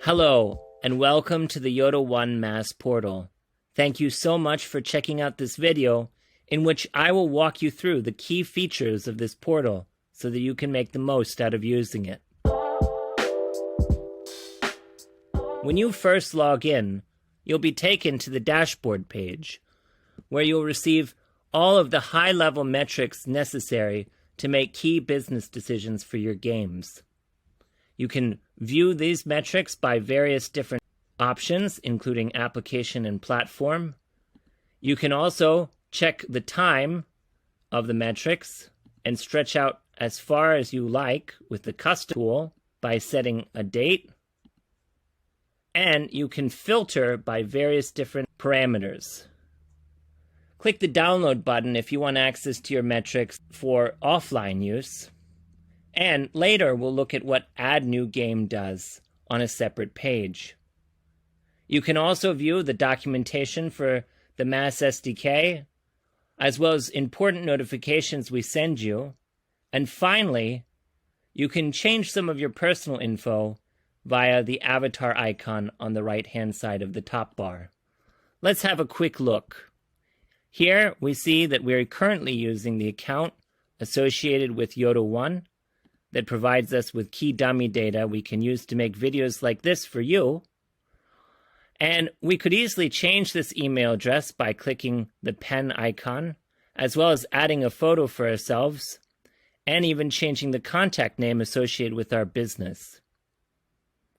Hello, and welcome to the YOTA One Mass Portal. Thank you so much for checking out this video, in which I will walk you through the key features of this portal so that you can make the most out of using it. When you first log in, you'll be taken to the dashboard page, where you'll receive all of the high-level metrics necessary to make key business decisions for your games. You can view these metrics by various different options, including application and platform. You can also check the time of the metrics and stretch out as far as you like with the custom tool by setting a date. And you can filter by various different parameters. Click the download button if you want access to your metrics for offline use. And later we'll look at what Add New Game does on a separate page. You can also view the documentation for the Mass SDK, as well as important notifications we send you. And finally, you can change some of your personal info via the avatar icon on the right-hand side of the top bar. Let's have a quick look. Here we see that we're currently using the account associated with YOTA One that provides us with key dummy data we can use to make videos like this for you. And we could easily change this email address by clicking the pen icon, as well as adding a photo for ourselves, and even changing the contact name associated with our business.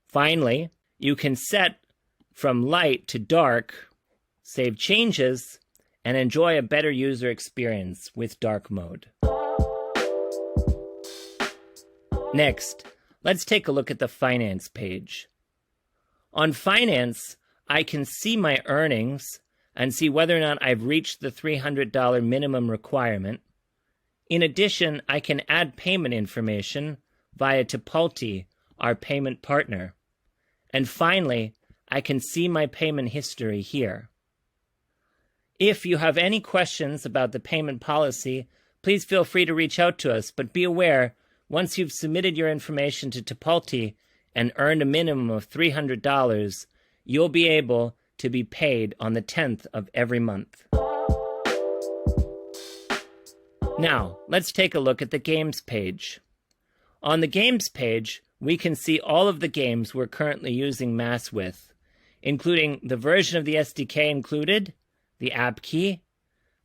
Finally, you can set from light to dark, save changes, and enjoy a better user experience with dark mode. Next, let's take a look at the finance page. On finance, I can see my earnings and see whether or not I've reached the $300 minimum requirement. In addition, I can add payment information via Tipalti, our payment partner. And finally, I can see my payment history here. If you have any questions about the payment policy, please feel free to reach out to us, but be aware, once you've submitted your information to Tipalti and earned a minimum of $300, you'll be able to be paid on the 10th of every month. Now, let's take a look at the games page. On the games page, we can see all of the games we're currently using Mass with, including the version of the SDK included, the app key,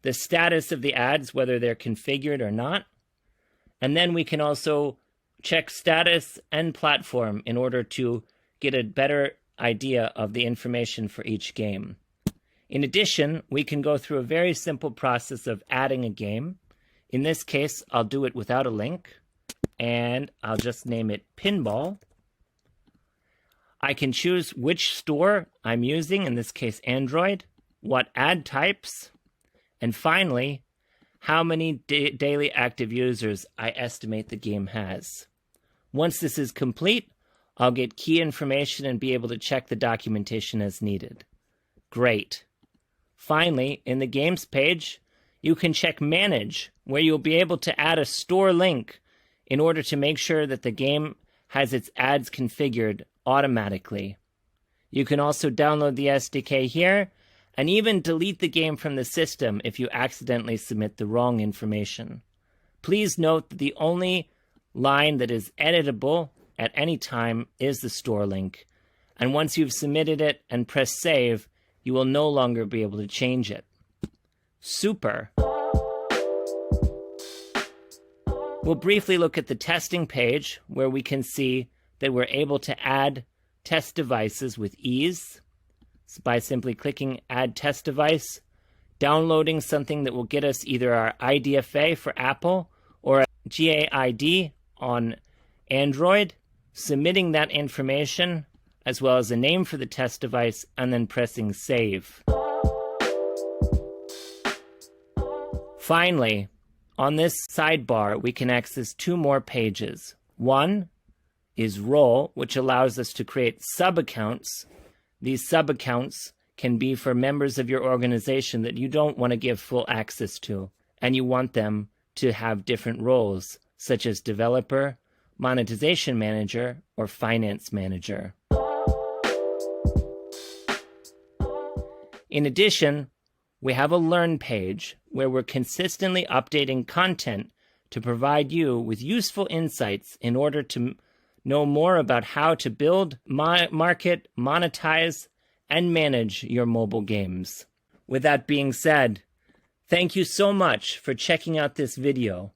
the status of the ads, whether they're configured or not, and then we can also check status and platform in order to get a better idea of the information for each game. In addition, we can go through a very simple process of adding a game. In this case, I'll do it without a link, and I'll just name it Pinball. I can choose which store I'm using, in this case Android, what ad types, and finally, how many daily active users I estimate the game has. Once this is complete, I'll get key information and be able to check the documentation as needed. Great. Finally, in the games page, you can check Manage, where you'll be able to add a store link in order to make sure that the game has its ads configured automatically. You can also download the SDK here, and even delete the game from the system if you accidentally submit the wrong information. Please note that the only line that is editable at any time is the store link, and once you've submitted it and press save, you will no longer be able to change it. Super! We'll briefly look at the testing page, where we can see that we're able to add test devices with ease by simply clicking Add Test Device, downloading something that will get us either our IDFA for Apple or a GAID on Android, submitting that information, as well as a name for the test device, and then pressing Save. Finally, on this sidebar, we can access two more pages. One is Role, which allows us to create sub-accounts. These sub-accounts can be for members of your organization that you don't want to give full access to, and you want them to have different roles, such as developer, monetization manager, or finance manager. In addition, we have a Learn page where we're consistently updating content to provide you with useful insights in order to know more about how to build, market, monetize, and manage your mobile games. With that being said, thank you so much for checking out this video.